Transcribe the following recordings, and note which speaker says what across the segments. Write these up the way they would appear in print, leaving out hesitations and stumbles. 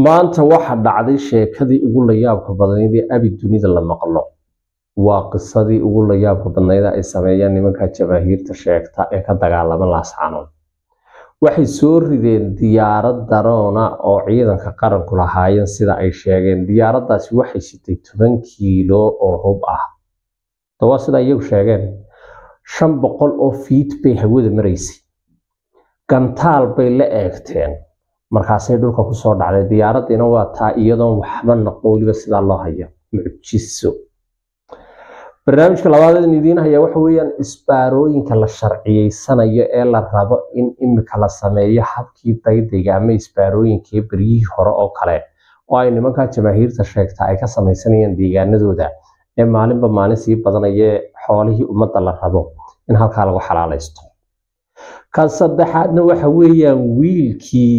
Speaker 1: maanta waxa dhacday sheekadii ugu la yaabka badnayd ee abi dunida la maqlo waa qisadii ugu la yaabka badnayd ay sameeyeen nimanka jabaahiirta sheegta ee ka dagaalama laascaanood waxay soo rideen diyaarad daroona oo ciidanka qaranku lahaayeen sida ay sheegeen diyaaradaasi waxay sitay 10 kiilo oo hub ah tawa sida iyagu sheegeen 500 oo feet bay hawada maraysay gantaal bay la eegteen markaasay dhulka ku soo dhacday diyaaradina waa taa iyadoo waxba naqooliba sida loo hayo mucjiso barnaamijka labaad ee idiin haya waxa weeyaan isbaarooyinka la sharciyeysanayo ee la rabo in imika la sameeyo habkii daydiga ama isbaarooyinkii bariyihii hore oo kale oo ay nimanka jabaahiirta sheegta ay ka samaysanayeen deegaanadooda ee maalinba maalin sii badanaya xoolihii ummadda la rabo in halka lagu xalaalaysto ka saddexaadna waxa weeyaan wiilkii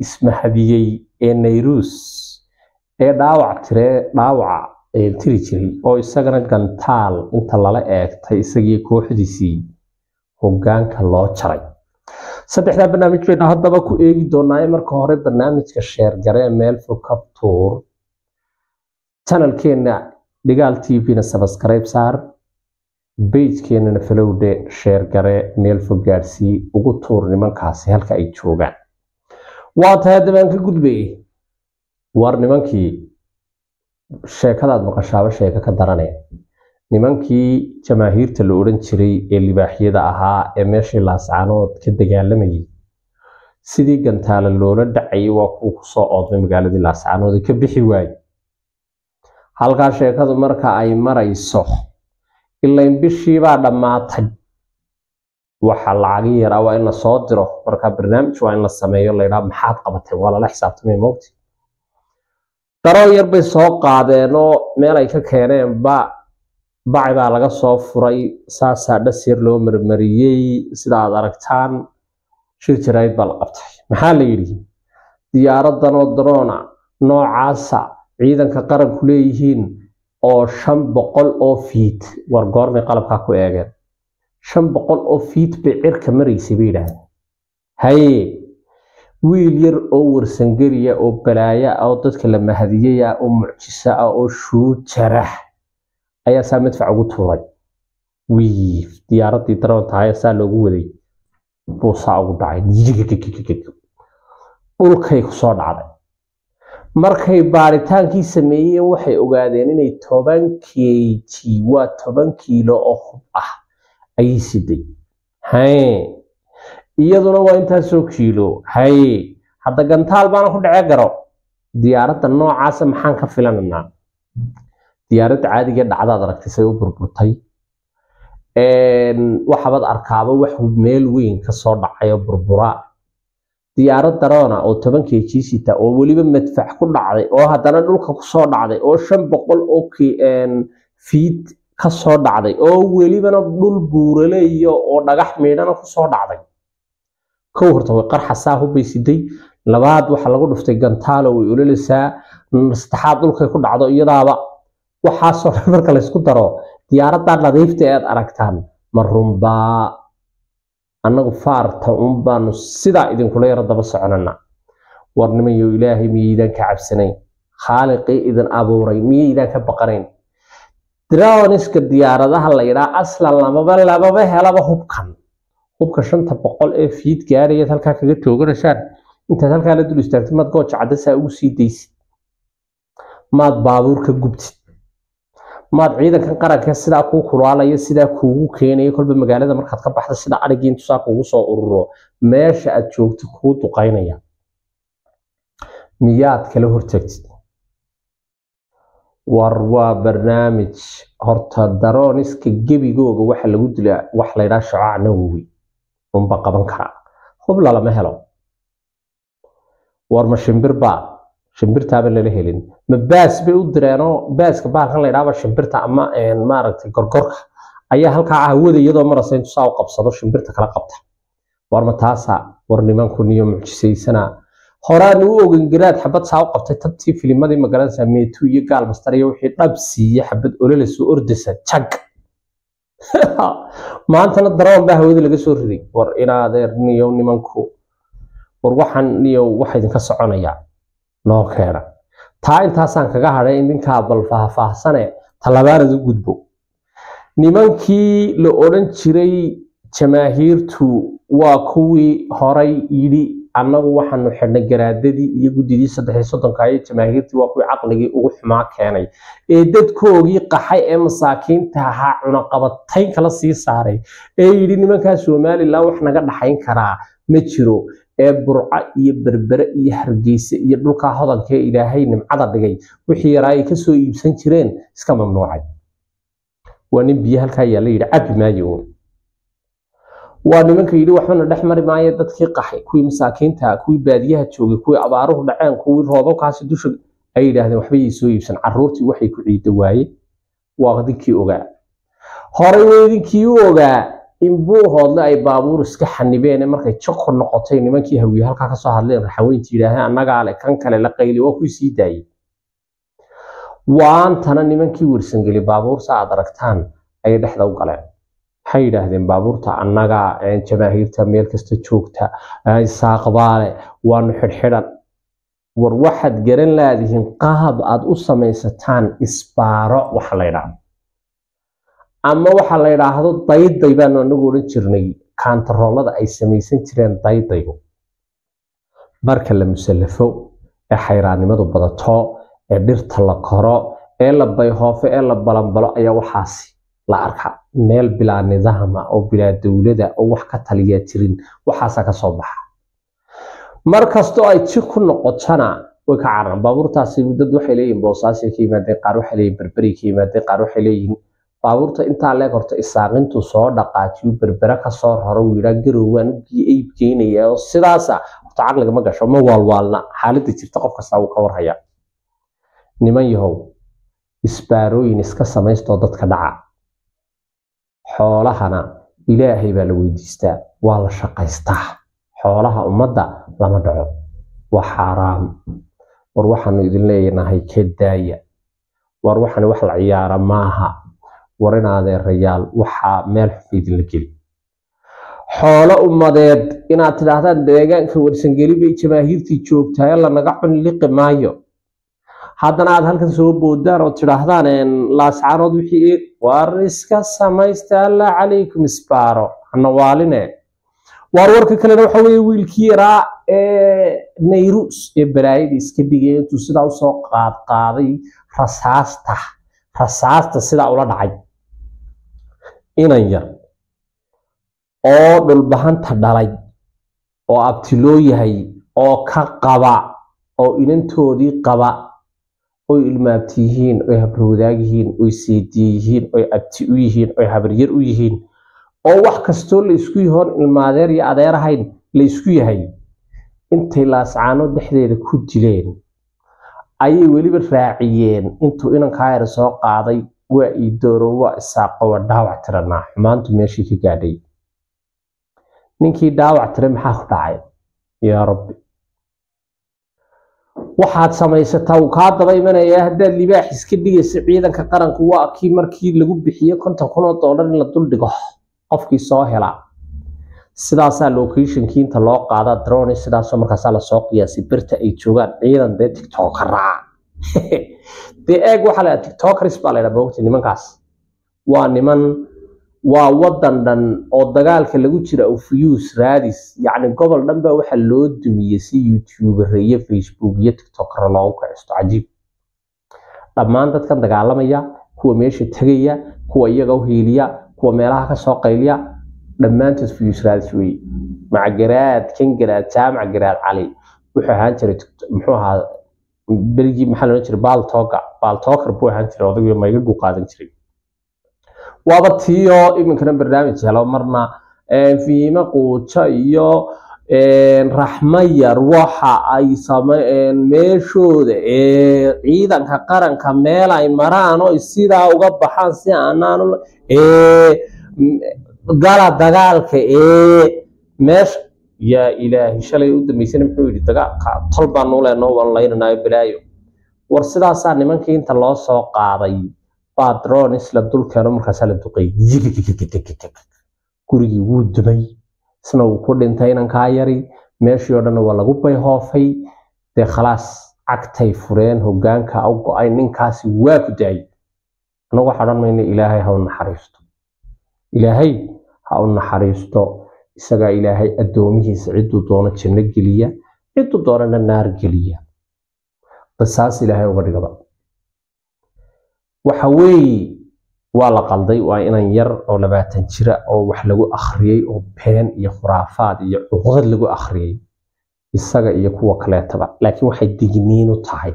Speaker 1: ismahadiyay ee Nayrus ee dhaawac tiri jiray oo isagana gantaal inta lala eegtay isagii kooxdiisii hoggaanka loo jaray saddexda barnaamij bayna haddaba ku eegi doonaa marka hore barnaamijka share garee meel fog kabtuur channelkeena Dhigaal TV na subscribe saar page-keena na follow de share garee meel fog gaarsii ugu tuur nimankaasi halka ay joogaan waa tahay dabaan ka gudbay war nimankii sheekadaad maqashaaba sheeka ka daranay nimankii jamaahiirta la oran jiray ee libaaxyada ahaa ee meeshii laascaanood ka dagaalamayay sidii gantaala loola dhacay waa ku soo oodmay magaaladii laascaanood ka bixi waay halka sheekadu marka ay marayso ilaa in bishii baa dhamaatay waxa lacag yar waa in la soo diro marka barnaamij waa in la sameeyo leeyahay maxaad qabatay wala la xisaabtamay moogti daro yar bay soo qaadeen oo meel ay ka keeneen baa laga soo furay saasa dhasir loo marmariyay sida aad aragtaan shir jirayd bal qabtay maxaa la yiri diyaaradan oo drona noocaasa ciidanka qaranku leeyihiin oo 500 oo feet war goormay qalabka ku eegeen 500 oo feet bay cirka maraysay biiraan hay wiil yar oo warsangariya oo balaaya oo dadka la mahadiyay oo mucjisa oo shuujara ayaa saamid fac ugu tuuray wiif diyaaradii daroonta ayaa loogu waday boosa ugu dhacay ulkay ku soo dhacday markay baaritaankii sameeyeen waxay ogaadeen inay 10 kg waa 10 kiilo oo hub ah ay siday hay iyaduna waa intaas oo kiilo hay hadda gantaal baan ku dhacay garo diyaaradda noocaas maxaan ka filanaa diyaaradda caadiga dhacdaad aragtay say u burburtay waxaad arkaaba wax meel weyn ka soo dhacay oo burbura diyaarad daroona oo 10 kg sita oo waliba madfac ku dhacday oo haddana dhulka ku soo dhacday oo 500 oo feet ka soo dhacday oo welibana dhul buuraleeyo oo dhagax meedana ku soo dhacday kow horta way qarxasaa hubaysiday labaad waxa lagu dhuftay gantaal oo ululisa saddexaad dhulka ku dhacdo iyadaaba waxa soo marka la isku daro diyaaradda nadiifta ee aragtaan marumba annagu faarta baanu sida idin kula yar daba soconana warnimayo ilaahay miidan ka cabsanay khaaliqi idin abuuray miidan ka baqarayn droniska diyaaradaha la yiraahdo aslan lamaba helaba hubka 500 ee feet gaaraya halka kaga tooganaysan inta halka la dul istaagtay mad gooc cadasa ugu sii deysid maad baabuurka gubtid maad ciidanka qaranka sida ku kulaalaya sida kuugu keenay kolba magaalada markaad ka baxdo sida arigiin tusaa kugu soo ururo meesha aad joogto ku duqaynaya miyaad kala hortagtid war waa barnaamij horta daroniska gebigooga waxa lagu dilaa wax la yiraahdo shacaac nawowi umba qaban kara hub lama helo war ma shimbirtaaba la helin ma baas bay u direeno baaska baalkan la yiraahdo shimbirta ama maaragtay gorgorka ayaa halka hawada iyadoo marasay intuu soo qabsado shimbirta kala qabta war ma taasa war nimanku niyo mucjisaysana horaan u ogan garaad xabad saaw qabtay tabtii filmadii magaranaysa meetu iyo gaal mastar iyo wixii dhabsiiye xabad olole soo ordisa jag maantana daroon baa hawada laga soo riday war inaadeer niyo nimanku war waxaan niyo waxa idin ka soconaya noo keena taa intaasaan kaga hadhay ninka bal faahfaahsane talabaad u gudbo nimankii la oran jiray jamaahiirtu waa kuwii horay yiri annagu waxaanu xidhnay garaadadii iyo gudidii 330 ay jamaahiirtii waa kuwii caqligii ugu xumaa keenay ee dadkoogii qaxay ee masaakiinta ahaa cunaqabatayn kala sii saaray ee yiri nimanka Soomaaliland wax naga dhaxayn karaa ma jiro ee burca iyo berbere iyo hargeysa iyo dhulka hodanka Ilaahay nimcada dhigay wixii yaray ka soo iibsan jireen iska mamnuucay waa nin biyo halka yaala yiri cad maayo waa nimanka yiri waxna dhaxmari maayo dadkii qaxay kuwii masaakiinta kuwii baadiyaha joogay kuwii abaaruhu dhaceen kuwii roobabkaasi dusha ay yiraahdeen waxba ay soo iibsan caruurtii waxay ku ciido waaye waa qadinkii ogaa horay weedinkii ogaa in buu hoodle ay baabuur iska xanibeen markay jaqo noqotay nimankii hawiye halka ka soo hadleen raxaweyntii yiraahdeen annaga ale kan kale la qayli waa ku sii daayay waan tan nimankii warsangali baabuur saad aragtaan ay dhaxda u galeen waxay yiraahdeen baabuurta annaga jamaahiirta meel kasta joogta ay saaqbaale waan xidhxidhan war waxad garan laadihiin qaab aad u samaysataan isbaaro waxa la yiraahdo ama waxa la yiraahdo dayday baan anagu oran jirnay kantaroolada ay samaysan jireen daydaygu marka la musallafo ee xayraanimadu badato ee dhirta la koro ee la bayhoofo ee la balanbalo ayaa waxaasi la arka meel bilaa nidaam oo bilaa dawladda oo wax ka taliya jirin waxaas ka soo baxa markasto ay ci ku noqotana way ka caran baabuurtaasi dad waxay leeyihiin boosaasi ka yimaadeen qaar waxay leeyihiin berberi ka yimaadeen qaar waxay leeyihiin baabuurta inta leeg horta isaaqintu soo dhaqaajiyo berbera ka soo raro wiira garowaan iib keenaya oo sidaas horta caqliga ma gasho ma walwalna xaaladda jirta qof kasta uu ka warhaya niman yahow isbaarooyin iska samaysto dadka dhaca xoolahana ilaahay baa la weydiistaa waa la shaqaystaa xoolaha ummadda lama dhaco waa xaraam war waxaanu idin leeyahay ka daaya war waxaan wax la ciyaara maaha warinaade rayaal waxa meel xifidin la geli xoolo ummadeed inaad tidhaahdaan deegaanka warsangeli bay jamaahiirtii joogtaa la naga cun liqi maayo haddana aad halkan soo boodaan oo tidhaahdaan laascaanood wixii war iska samaysta alla calaykum isbaaro nawaaline war warka kale waxa weeye wiilkii yaraa ee Nayrus ee baraayadii iska dhigay intuu sidaa u soo qaaday rasaasta sidaa ula dhacay inan yar oo dhulbahanta dhalay oo abtiloo yahay oo ka qaba oo inantoodii qaba oo ilmaabtihiin oo habrowdaagihiin oo siidiyihiin oo abti u yihiin oo habaryar u yihiin oo wax kasto la isku yahoon ilmaadeer iyo adeer ahayn la isku yahay intay laascaano dhexdeeda ku dileen ayay weliba raaciyeen intuu inanka yar soo qaaday waa ii dooro waa isaaqo waa dhaawac tirana xumaantu meeshii ka gaadhay ninkii dhaawac tire maxaa ku dhacay yaa rabbi waxaad samaysataa uu ka daba imanaya hadda libaax iska dhigaysa ciidanka qaranku waa kii markii lagu bixiyay $50,000 in la dul dhigo qofkii soo hela sidaas location-kii inta loo qaada drone sidaas markaas la soo qiyaasay birta ay joogaan ciidan de TikTokera de eeg waxa la TikTokers baa la boogti nimankaas waa niman waa wadan dhan oo dagaalka lagu jira oo views raadis yaani gobol dhan baa waxa loo dumiyay si YouTuber iyo Facebook iyo TikToker loo kaysto cajiib dhammaan dadkan dagaalamaya kuwa meesha tagaya kuwa iyaga u heeliya kuwa meelaha ka soo qayliya dhammaantood views raadis way macgaraad kingaraad jaamac garaad cali wuxuu ahaan jiray muxuu ahaa berigi maxaa loo jiray baltoker buu ahaan jiray odayga mayga gu qaadan jiray waaba tiyo iminkana barnaamij helo marna fiima quuja iyo raxmayar waxa ay sameeyeen meeshooda ciidanka qaranka meel ay maraan oo sidaa uga baxaan si aanan gala dagaalka meesh ya ilaahi shalay u dambeysay muxuu yiri dagaalka talbaan noo leenoo online bilaayo war sidaas nimankii inta loo soo qaaday patron isla dulkeeno markaas la duqay gurigii wuu dumay isna uu ku dhintay inanka yari meeshii oo dhan waa lagu bayhoofay de khalaas cagtay fureen hoggaanka u go'ay ninkaasi waa ku daayay anagu waxaan mayna ilaahay ha u naxariisto ilaahay ha u naxariisto isaga ilaahay adoomihiisa ciduu doono janno geliya ciduu doonana naar geliya basaas ilaahay uga dhigaba waxa weeye waa la qalday waa inan yar oo 20 jira oo wax lagu akhriyay oo been iyo khuraafaad iyo cuqdad lagu akhriyay isaga iyo kuwa kaleetaba laakiin waxay digniin u tahay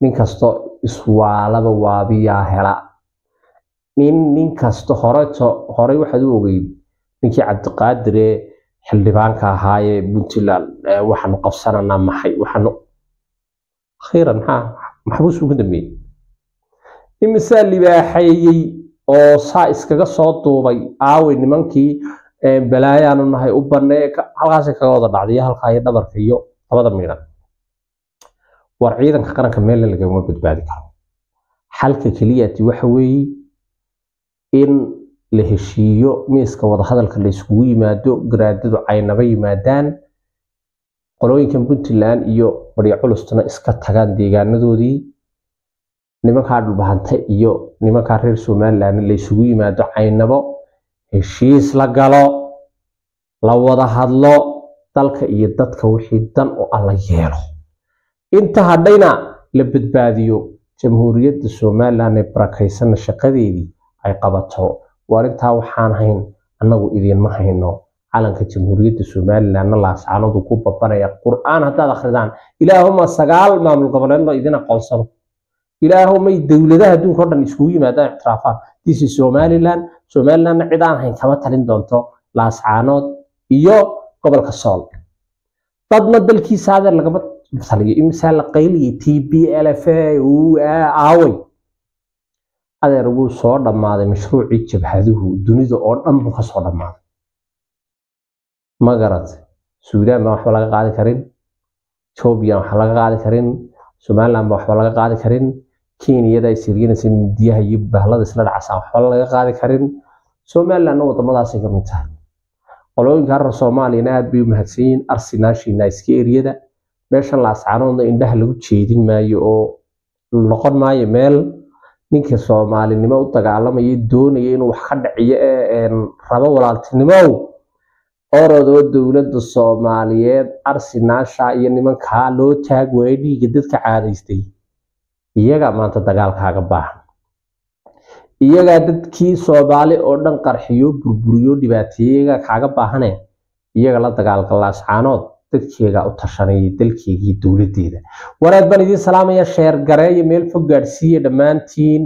Speaker 1: nin kasto iswaalaba waabiya hela nin kasto hore waxaad u ogeyd ninkii Cabdiqaadir xildhibaanka ahaayee Puntland waxaan qabsananaa maxay waxaan khayran maxbuus ugu dambeeyay imisa libaaxayay oo saa iskaga soo duubay aaway nimankii balaayaan nahay u banee halkaas kaga wada dhacday halka ay dhabarka iyo labada miiran war ciidanka qaranka meel laga ma badbaadi karo xalka kaliyaati waxa weeye in la heshiiyo miiska wada hadalka la isugu yimaado garaadadu aynaba yimaadaan qolooyinkan Puntland iyo bariya culustuna iska tagaan deegaanadoodii nimanka dhulbahanta iyo nimanka reer Soomaaliland la isugu yimaado aynabo heshiis la galo la wada hadlo dalka iyo dadka wixii dan oo alla yeelo inta hadayna la badbaadiyo jamhuuriyadda Soomaaliland ee barakaysan shaqadeedii ay qabato warinta waxaan hayn anagu idin ma hayno calanka jamhuuriyadda Soomaaliland la saacado ku babanaya quraan hadaad akhridaan ilaahuma sagaal maamul goboleedna idin aqoonsado ilaahuma dawladaha adduunka oo dhan isku yimaadaan ixtiraafaan disi Soomaaliland cid aan hayn kama talin doonto laascaanood iyo gobolka Sool dadna dalkiisa adeer lagama taliyo imisa la qayliye TPLF aaway adeer uu soo dhamaaday mashruuci jabhaduhu dunida oo dhan buu ka soo dhamaaday magarat Suudaan ma wax laga qaadi karin Ethiopia wax laga qaadi karin Soomaaliland wax laga qaadi karin Kenya ay siriyeen midiyaha iyo bahlada isla dhacsan wax laga qaadi karin Soomaaliland wadamadaas ay ka mid tahay qolooyinka reer Soomaaliya aad bay u mahadsanyiin Arsenal iska eriyada meesha la ascaanoodna indhaha lagu jeedin maayo oo noqon maayo meel ninka Soomaalinimo u dagaalamay doonaya inuu wax ka dhaciyo rabo walaaltinimo orodoo dawladda Soomaaliyeed Arsenal iyo nimanka loo taag weydhiga dadka caadaystay iyaga maanta dagaalkaaga baahan iyaga dadkii Soomaali oo dhan qarxiyo burburiyo dhibaateeyay kaaga baahanay iyaga la dagaalgalaas caanood dadkeega u tashanay dalkeegii dawladeeda waraad ban idin salaamaya sheer gareey meel fog gaarsiiye dhamaantiin